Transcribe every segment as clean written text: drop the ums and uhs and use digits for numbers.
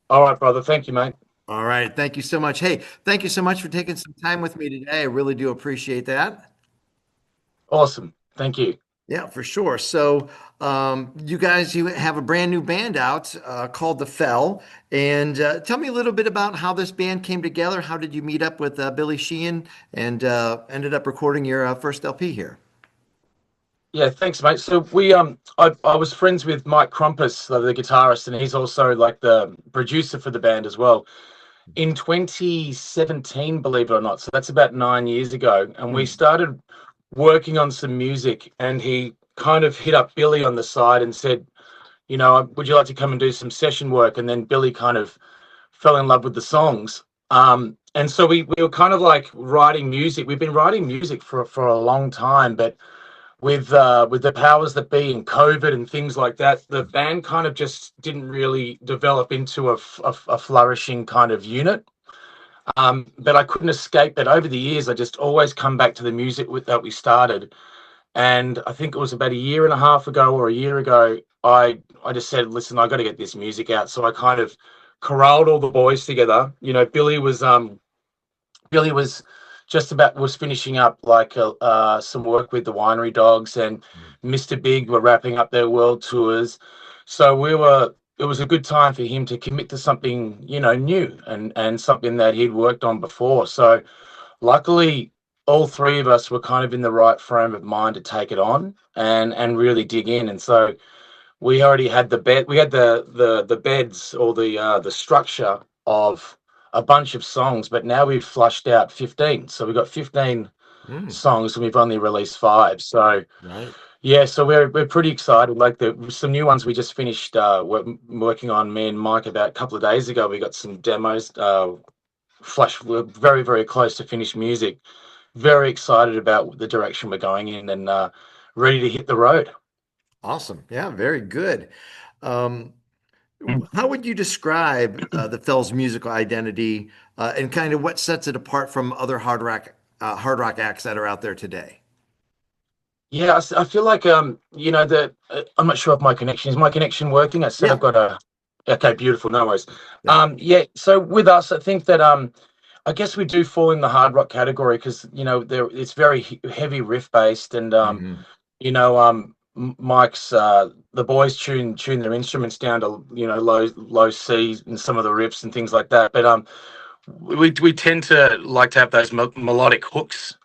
All right, brother. Thank you, mate. All right. Thank you so much. Hey, thank you so much for taking some time with me today. I really do appreciate that. Awesome. Thank you. Yeah, for sure. So, you have a brand new band out called The Fell, and tell me a little bit about how this band came together. How did you meet up with Billy Sheehan and ended up recording your first LP here? Yeah, thanks, mate. So I was friends with Mike Crumpus, the guitarist, and he's also like the producer for the band as well. In 2017, believe it or not, so that's about 9 years ago, and we Hmm. started working on some music, and he kind of hit up Billy on the side and said, would you like to come and do some session work? And then Billy kind of fell in love with the songs. And so we were kind of like writing music. We've been writing music for a long time, but with the powers that be and COVID and things like that, the band kind of just didn't really develop into a flourishing kind of unit. But I couldn't escape that over the years. I just always come back to the music that we started. And I think it was about a year and a half ago or a year ago, I just said, listen, I got to get this music out. So I kind of corralled all the boys together. Billy was just about was finishing up like some work with the Winery Dogs, and Mr. Big were wrapping up their world tours. So we were. It was a good time for him to commit to something, new and something that he'd worked on before. So luckily, all three of us were kind of in the right frame of mind to take it on and really dig in. And so we already had the bed. We had the beds or the structure of a bunch of songs, but now we've flushed out 15. So we've got 15 Hmm. songs and we've only released five. So Right. yeah, so we're pretty excited. Like some new ones we just finished working on, me and Mike, about a couple of days ago. We got some demos. We're very very close to finished music. Very excited about the direction we're going in and ready to hit the road. Awesome. Yeah, very good. Um, how would you describe the Fell's musical identity and kind of what sets it apart from other hard rock acts that are out there today? Yeah, I feel like that I'm not sure if my connection is my connection working. I said I've Yeah. got a okay, beautiful, no worries. Yeah. Yeah, so with us, I think that I guess we do fall in the hard rock category because there it's very heavy riff based, and Hmm. Mike's the boys tune their instruments down to low C and some of the riffs and things like that. But we tend to like to have those melodic hooks.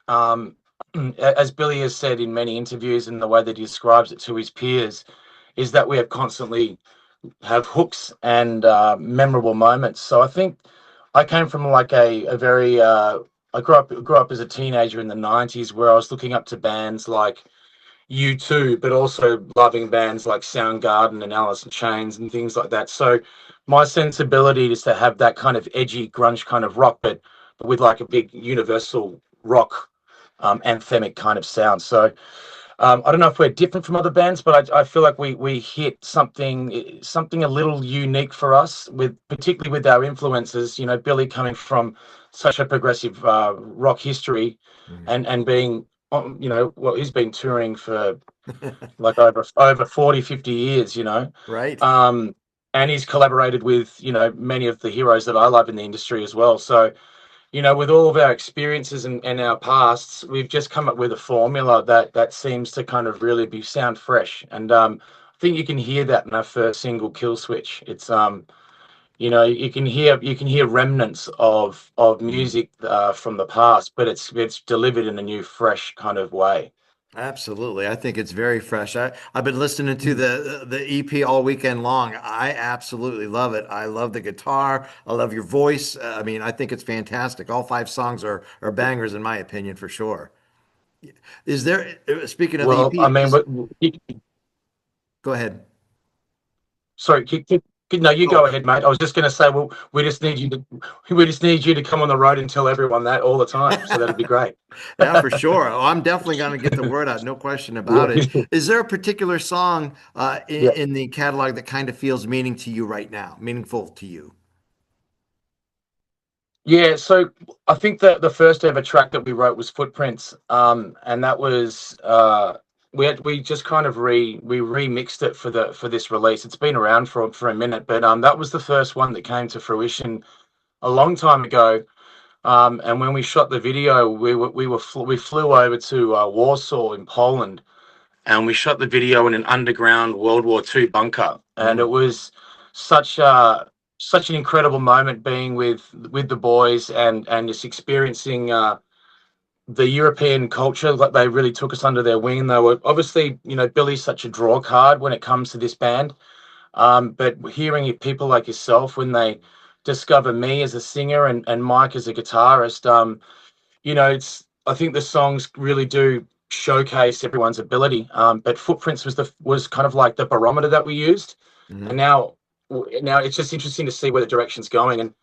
As Billy has said in many interviews, and the way that he describes it to his peers, is that we have constantly have hooks and memorable moments. So I think I came from like a very I grew up as a teenager in the '90s, where I was looking up to bands like U2, but also loving bands like Soundgarden and Alice in Chains and things like that. So my sensibility is to have that kind of edgy grunge kind of rock, but with like a big universal rock anthemic kind of sound. So I don't know if we're different from other bands, but I feel like we hit something a little unique for us, with particularly with our influences. Billy coming from such a progressive rock history, Mhm. and being well, he's been touring for like over 40, 50 years. Right. Um, and he's collaborated with many of the heroes that I love in the industry as well. So with all of our experiences and our pasts, we've just come up with a formula that seems to kind of really be sound fresh. And I think you can hear that in our first single, Kill Switch. It's you can hear remnants of Mm. music from the past, but it's delivered in a new, fresh kind of way. Absolutely. I think it's very fresh. I've been listening to the EP all weekend long. I absolutely love it. I love the guitar. I love your voice. I mean, I think it's fantastic. All five songs are bangers in my opinion for sure. Is there, speaking of the Well, EP, I mean, go ahead. sorry, no, you Oh, go ahead, mate. I was just going to say, well, we just need you to come on the road and tell everyone that all the time. So that'd be great. yeah, for sure. Oh, I'm definitely going to get the word out. No question Yeah, about it. Is there a particular song yeah, in the catalog that kind of feels meaning to you right now, meaningful to you? yeah. So I think that the first ever track that we wrote was Footprints, and that was we just kind of we remixed it for this release. It's been around for a minute, but that was the first one that came to fruition a long time ago. And when we shot the video, we flew over to Warsaw in Poland, and we shot the video in an underground World War II bunker, and it Mm, was such such an incredible moment being with the boys and just experiencing the European culture. Like, they really took us under their wing. They were obviously, Billy's such a draw card when it comes to this band. But hearing people like yourself, when they discover me as a singer and Mike as a guitarist, it's, I think the songs really do showcase everyone's ability. But Footprints was kind of like the barometer that we used, and mhm. now it's just interesting to see where the direction's going. And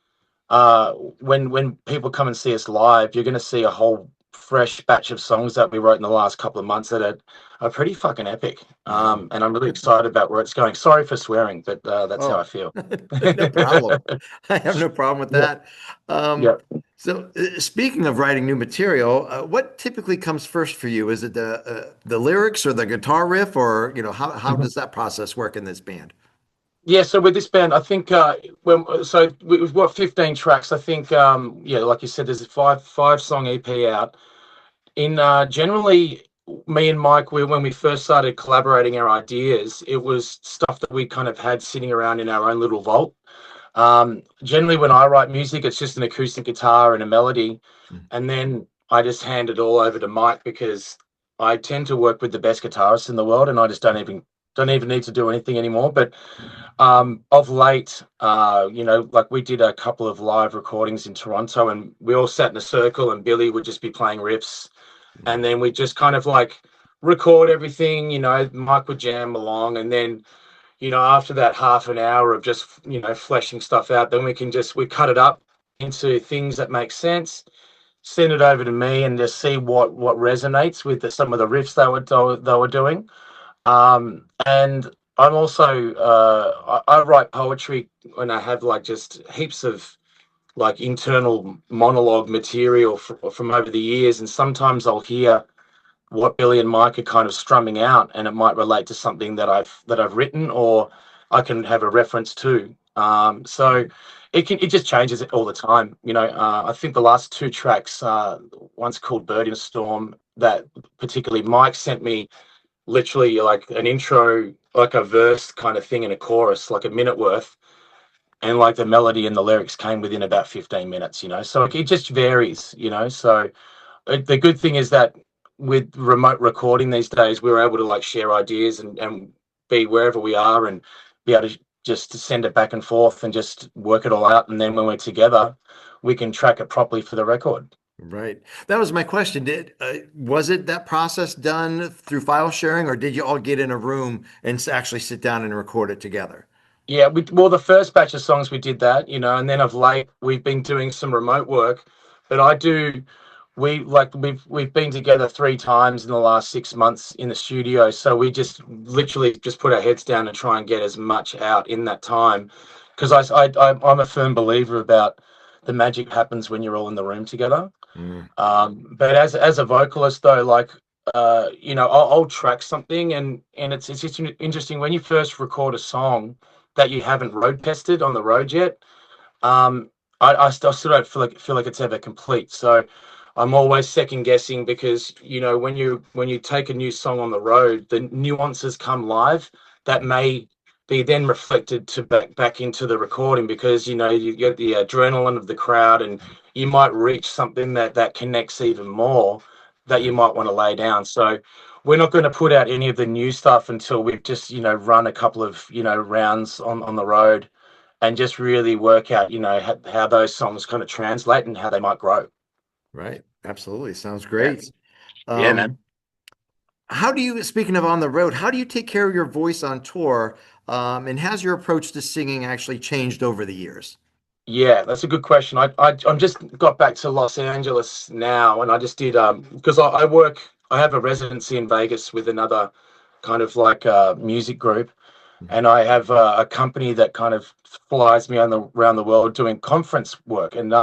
when people come and see us live, you're going to see a whole fresh batch of songs that we wrote in the last couple of months that are pretty fucking epic. Wow. And I'm really excited about where it's going. Sorry for swearing, but that's how I Oh, feel. no problem. I have no problem with Yeah, that. Um, yeah. Speaking of writing new material, what typically comes first for you? Is it the lyrics or the guitar riff, or how does that process work in this band? Yeah, so with this band, I think we've got 15 tracks. I think yeah, like you said, there's a five song EP out. In generally, me and Mike, when we first started collaborating our ideas, it was stuff that we kind of had sitting around in our own little vault. Generally, when I write music, it's just an acoustic guitar and a melody, Mm. and then I just hand it all over to Mike, because I tend to work with the best guitarists in the world, and I just don't even need to do anything anymore. But of late, like, we did a couple of live recordings in Toronto, and we all sat in a circle, and Billy would just be playing riffs, and then we just kind of like record everything. Mike would jam along, and then after that half an hour of just fleshing stuff out, then we cut it up into things that make sense, send it over to me, and just see what resonates with some of the riffs they were doing. And I'm also I write poetry when I have like just heaps of like internal monologue material from over the years, and sometimes I'll hear what Billy and Mike are kind of strumming out, and it might relate to something that I've written, or I can have a reference to. So it just changes it all the time. I think the last two tracks, one's called Bird in a Storm, that particularly Mike sent me literally like an intro, like a verse kind of thing, and a chorus, like a minute worth, and like the melody and the lyrics came within about 15 minutes. So it just varies. So the good thing is that with remote recording these days, we're able to like share ideas and be wherever we are, and be able to just to send it back and forth and just work it all out. And then when we're together, we can track it properly for the record. Right. That was my question. Was it that process done through file sharing, or did you all get in a room and actually sit down and record it together? Yeah, well, the first batch of songs we did that, and then of late we've been doing some remote work. But we've been together 3 times in the last 6 months in the studio. So we just literally just put our heads down and try and get as much out in that time, because I'm a firm believer about the magic happens when you're all in the room together. Mm, But as a vocalist though, like, I'll track something, and it's just interesting when you first record a song that you haven't road tested on the road yet. Um, I still don't feel like it's ever complete. So I'm always second guessing, because when you take a new song on the road, the nuances come live that mm, may be then reflected to back into the recording, because you get the adrenaline of the crowd, and you might reach something that connects even more, that you right. might want to lay down. So we're not going to put out any of the new stuff until we've just run a couple of rounds on the road, and just really work out how those songs kind of translate and how they might grow. Right. Absolutely. Sounds Yeah, great. yeah, man. Um, speaking of on the road, how do you take care of your voice on tour? And has your approach to singing actually changed over the years? Yeah, that's a good question. I'm just got back to Los Angeles now, and I just did because I have a residency in Vegas with another kind of like music group, Mhm. and I have a company that kind of flies me around the world doing conference work. And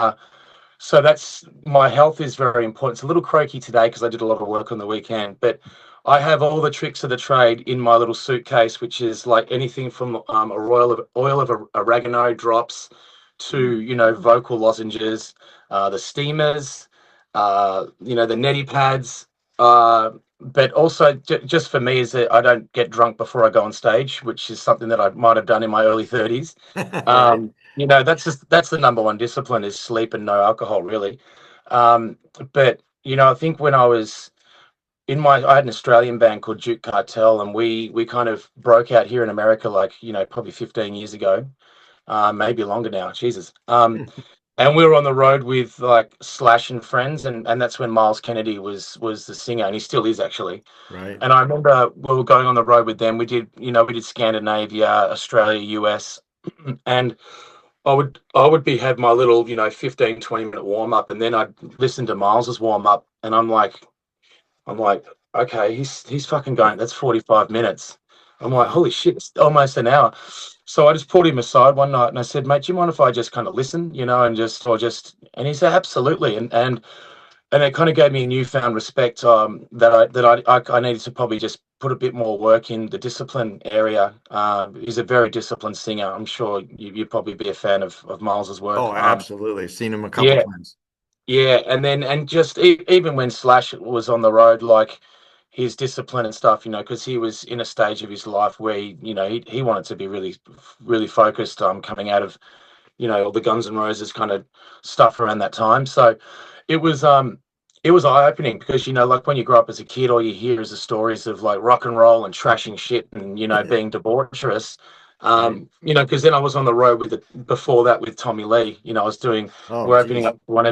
so that's, my health is very important. It's a little croaky today because I did a lot of work on the weekend, but I have all the tricks of the trade in my little suitcase, which is like anything from oil of oregano drops Mm. to vocal lozenges, the steamers, the neti pads. But also, just for me, is that I don't get drunk before I go on stage, which is something that I might have done in my early 30s. Right. That's the number one discipline is sleep and no alcohol, really. Um, but I think when I had an Australian band called Duke Cartel, and we kind of broke out here in America, like probably 15 years ago, maybe longer now. Jesus. And we were on the road with like Slash and friends, and that's when Miles Kennedy was the singer, and he still is actually. Right. And I remember we were going on the road with them. We did Scandinavia, Australia, US, and I would be have my little 15, 20 minute warm up, and then I'd listen to Miles's warm up, and I'm like, okay, he's fucking going. That's 45 minutes. I'm like, Wow. holy shit, it's almost an hour. So I just pulled him aside one night and I said, mate, do you mind if I just kind of listen, and and he said, absolutely. And it kind of gave me a newfound respect, that I needed to probably just put a bit more work in the discipline area. He's a very disciplined singer. I'm sure you'd probably be a fan of Miles's work. Oh, absolutely. Seen him a couple Yeah, times. yeah, and just even when Slash was on the road, like his discipline and stuff, because he was in a stage of his life where he wanted to be really, really focused, coming out of all the Guns N' Roses kind of stuff around that time. So it was um it was eye opening because like when you grow up as a kid, all you hear is the stories of like rock and roll and trashing shit and being debaucherous. Right. Because then I was on the road with it before that with Tommy Lee. I was doing Oh, we're opening geez. up one,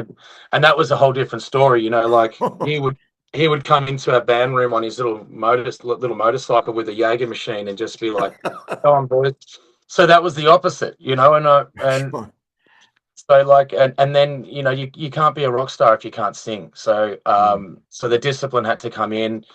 and that was a whole different story. Like he would come into our band room on his little motorcycle with a Jaeger machine and just be like, "Come on, boys." So that was the opposite, and Sure. so like, and then you can't be a rock star if you can't sing. So Mm. so the discipline had to come in.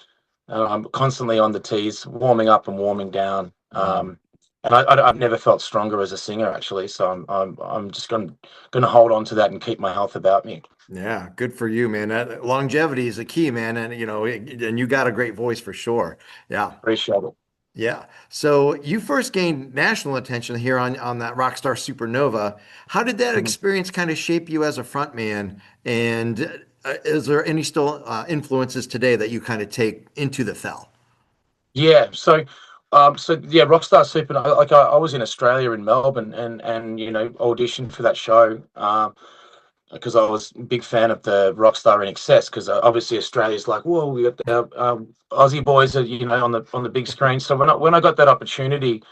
I'm constantly on the tees, warming up and warming down. Wow. And I've never felt stronger as a singer actually. So I'm just going to hold on to that and keep my health about me. Yeah, good for you, man. Longevity is a key, man, and and you got a great voice for sure. Yeah. Appreciate it. Yeah. So you first gained national attention here on that Rockstar Supernova. How did that Mhm. experience kind of shape you as a frontman? And is there any still influences today that you kind of take into the fell? Yeah. So yeah, Rockstar Super. Like I was in Australia in Melbourne and auditioned for that show. Because I was a big fan of the Rockstar in Excess. Because obviously Australia's like, whoa, we got the Aussie boys are on the big screen. So when I got that opportunity,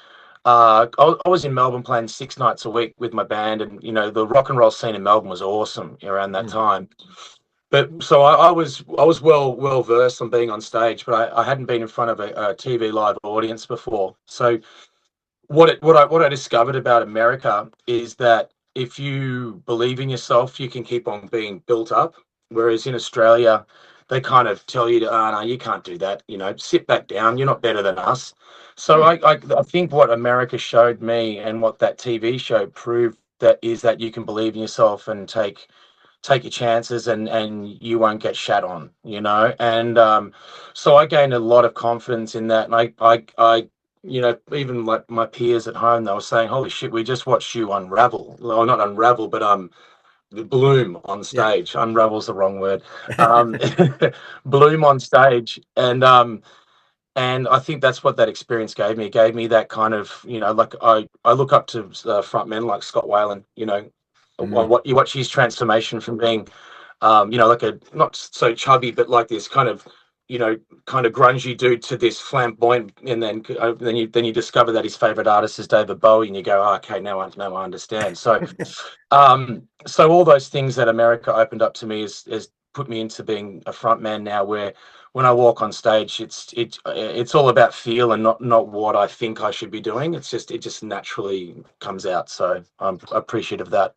I was in Melbourne playing 6 nights a week with my band, and the rock and roll scene in Melbourne was awesome around that Mm. time. But so I was well versed on being on stage, but I hadn't been in front of a TV live audience before. So what I discovered about America is that if you believe in yourself, you can keep on being built up. Whereas in Australia, they kind of tell you to, oh, no, you can't do that. Sit back down. You're not better than us. So Hmm. I think what America showed me and what that TV show proved that is that you can believe in yourself and take your chances and you won't get shat on. And so I gained a lot of confidence in that. And even like my peers at home, they were saying, holy shit, we just watched you unravel. Well, not unravel, but bloom on Yeah. stage. Unravel's the wrong word. Um, bloom on stage. And I think that's what that experience gave me. It gave me that kind of, like I look up to front men like Scott Weiland, Mm. what you watch his transformation from being like a not so chubby, but like this kind of, you know, kind of grungy dude to this flamboyant, and then you discover that his favorite artist is David Bowie, and you go, oh, okay, now I understand. So all those things that America opened up to me is put me into being a front man now, where when I walk on stage, it's all about feel and not what I think I should be doing. It just naturally comes out. So I'm appreciative of that.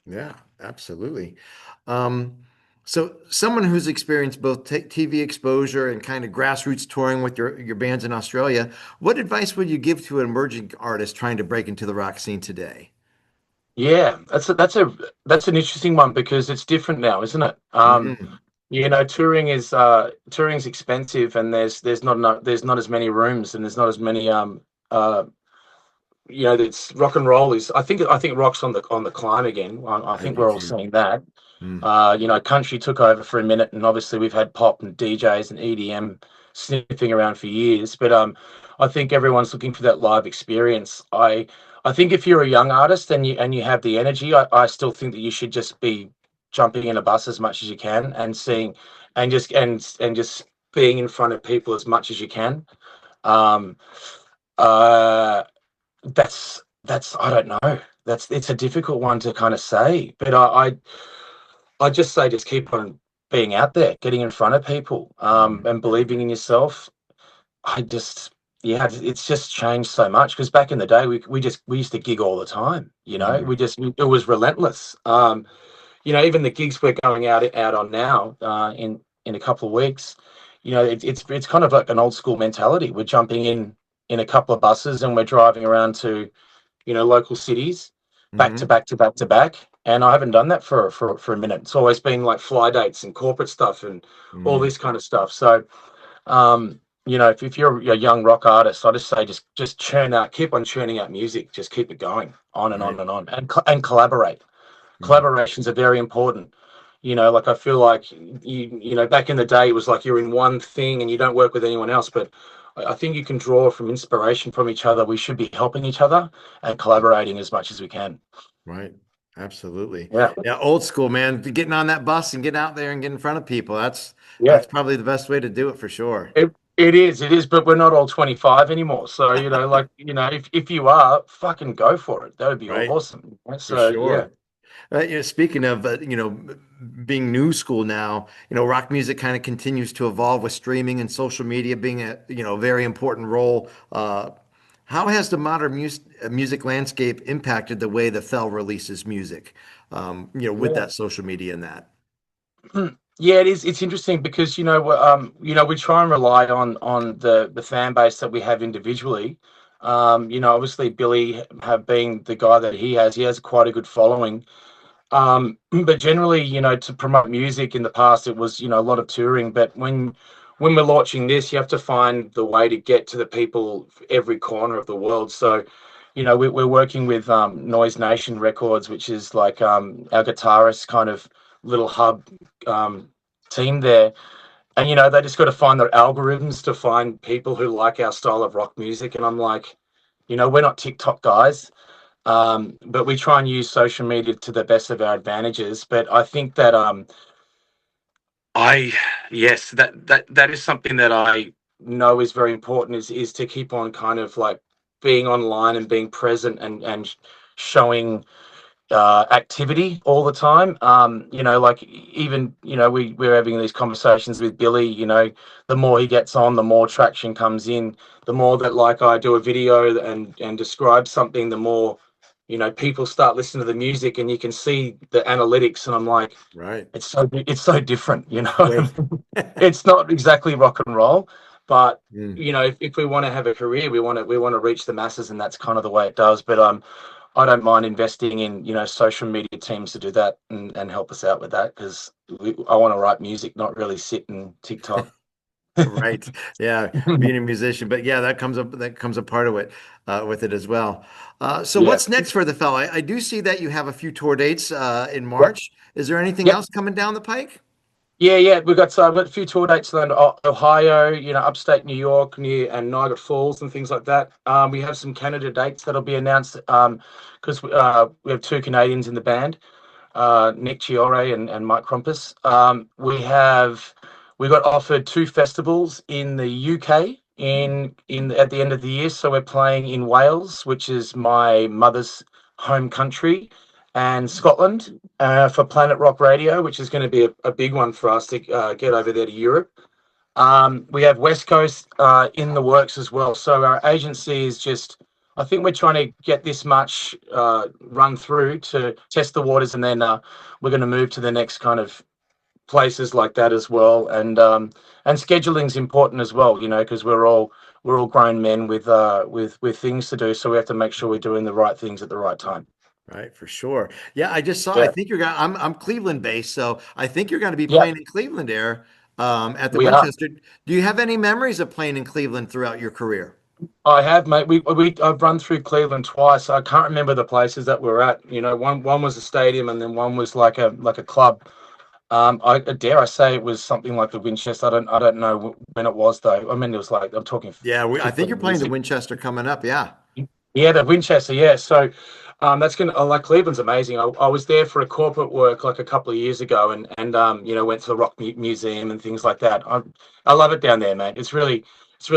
Yeah, absolutely. Um, so someone who's experienced both TV exposure and kind of grassroots touring with your bands in Australia, what advice would you give to an emerging artist trying to break into the rock scene today? Yeah, that's an interesting one because it's different now, isn't it? Hmm. touring's expensive, and there's not as many rooms, and there's not as many uh it's rock and roll is I think rock's on the climb again. I I think do we're all too. seeing that. Mm, Country took over for a minute, and obviously we've had pop and DJs and EDM sniffing around for years. But I think everyone's looking for that live experience. I think if you're a young artist and you have the energy, I still think that you should just be jumping in a bus as much as you can and seeing and just being in front of people as much as you can. Um, uh, that's I don't know. It's a difficult one to kind of say, but I just say just keep on being out there, getting in front of people, mm, and believing in yourself. I just, yeah, it's just changed so much because back in the day, we used to gig all the time. mm, It was relentless. Even the gigs we're going out on now, in a couple of weeks, it's kind of like an old school mentality. We're jumping in a couple of buses and we're driving around to local cities, back to mhm, back to back to back. And I haven't done that for a minute. It's always been like fly dates and corporate stuff and all mm. this kind of stuff. So, if you're a young rock artist, I just say just churn out, keep on churning out music, just keep it going on and on Right. and on, and collaborate. Mm, Collaborations are very important. Like I feel like back in the day, it was like you're in one thing and you don't work with anyone else. But I think you can draw from inspiration from each other. We should be helping each other and collaborating as much as we can. right. Absolutely. Yeah, Yeah, old school, man. Getting on that bus and getting out there and getting in front of people. yeah. That's probably the best way to do it for sure. It is, but we're not all 25 anymore. So, if you are, fucking go for it. That would be Right. awesome. For So, yeah. sure. Speaking of, being new school now, rock music kind of continues to evolve with streaming and social media being a, very important role. How has the modern music landscape impacted the way the Fell releases music, with Yeah. that social media and that? Yeah, it is. It's interesting because we try and rely on the fan base that we have individually. Obviously Billy have been the guy that he has quite a good following. But generally, to promote music in the past, it was a lot of touring. But when we're launching this, you have to find the way to get to the people every corner of the world. So, we're working with Noise Nation Records, which is like our guitarist kind of little hub um, team there. And they just got to find their algorithms to find people who like our style of rock music. And I'm like, we're not TikTok guys, but we try and use social media to the best of our advantages. But I think that I yes, that is something that I know is very important. Is to keep on kind of like being online and being present and showing activity all the time. Like even we're having these conversations with Billy. The more he gets on, the more traction comes in. The more that like I do a video and describe something, the more people start listening to the music, and you can see the analytics. And I'm like, Right. it's so different. Right. It's not exactly rock and roll, but Mm. if we want to have a career, we want to reach the masses, and that's kind of the way it does. But I don't mind investing in social media teams to do that and help us out with that because I want to write music, not really sit in TikTok. Right. Yeah, being a musician, but yeah, that comes a part of it with it as well. So Yeah. what's next for the fella? I do see that you have a few tour dates in Yep. March. Is there anything Yep. else coming down the pike? Yeah, yeah. I've got a few tour dates around Ohio, upstate New York, near and Niagara Falls and things like that. We have some Canada dates that'll be announced because we have two Canadians in the band. Nick Chiore and Mike Crumpus. We got offered two festivals in the UK in at the end of the year. So we're playing in Wales, which is my mother's home country, and Scotland for Planet Rock Radio, which is going to be a big one for us to get over there to Europe. We have West Coast in the works as well. So our agency is just, I think we're trying to get this much run through to test the waters, and then we're going to move to the next kind of places like that as well. And scheduling's important as well, because we're all grown men with things to do, so we have to make sure we're doing the right things at the right time. Right, for sure. Yeah, I just saw. I Yeah, think you're going. I'm Cleveland based, so I think you're going to be yeah, playing in Cleveland there at the we are. Winchester. Do you have any memories of playing in Cleveland throughout your career? I have, mate. We I've run through Cleveland twice. I can't remember the places that we're at. You know, one was a stadium, and then one was like a club. I dare I say it was something like the Winchester. I don't know when it was though. I mean, it was like I'm talking Yeah, I think you're 15 playing years the ago. Winchester coming up. Yeah. Yeah, the Winchester. Yeah, so that's gonna like Cleveland's amazing. I was there for a corporate work like a couple of years ago, and you know went to the Museum and things like that. I love it down there, man. It's really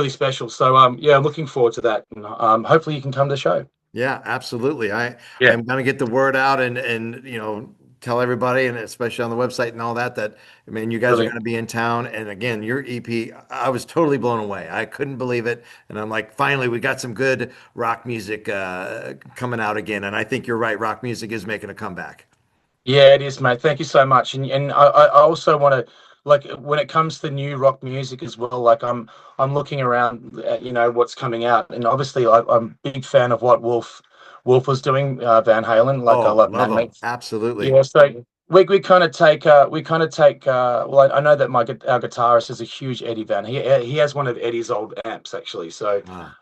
special. So yeah, I'm looking forward to that, and hopefully you can come to the show. Yeah, absolutely. Yeah, I'm going to get the word out and tell everybody and especially on the website and all that I mean you guys are going brilliant. to be in town and again your EP I was totally blown away. I couldn't believe it and I'm like finally we got some good rock music coming out again and I think you're right. Rock music is making a comeback. Yeah, it is, mate. Thank you so much. And I also want to like when it comes to new rock music as well. Like I'm looking around at you know what's coming out, and obviously I'm a big fan of what Wolf was doing, Van Halen. Like I Oh, love love Matt, them. mate. Absolutely. Yeah, so we kind of take well I know that our guitarist is a huge Eddie Van. He has one of Eddie's old amps actually. So Wow.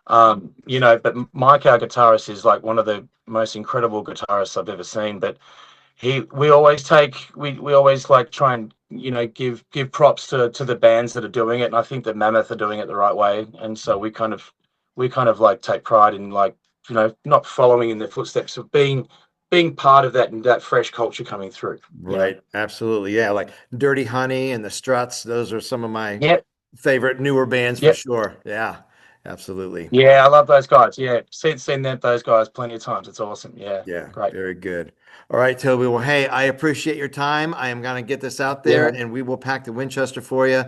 you know, but Mike our guitarist is like one of the most incredible guitarists I've ever seen. But we always we always like try and you know give props to the bands that are doing it, and I think that Mammoth are doing it the right way, and so we kind of like take pride in like you know not following in the footsteps of being part of that and that fresh culture coming through, you know. Right. Absolutely. Yeah, like Dirty Honey and the Struts, those are some of my Yeah, favorite newer bands for yeah, sure. Yeah. Absolutely. yeah, I love those guys. Yeah, seen those guys plenty of times. It's awesome. Yeah, Yeah, great. very good. All right, Toby. Well, hey, I appreciate your time. I am going to get this out Yeah, there man. and we will pack the Winchester for you.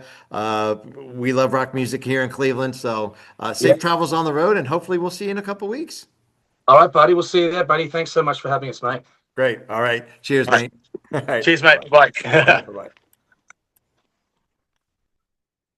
We love rock music here in Cleveland. So Yeah. safe travels on the road and hopefully we'll see you in a couple weeks. All right, buddy. We'll see you there, buddy. Thanks so much for having us, mate. Great. All right. Cheers, All right. mate. All right. Cheers, Bye-bye. mate. Bye. Bye-bye.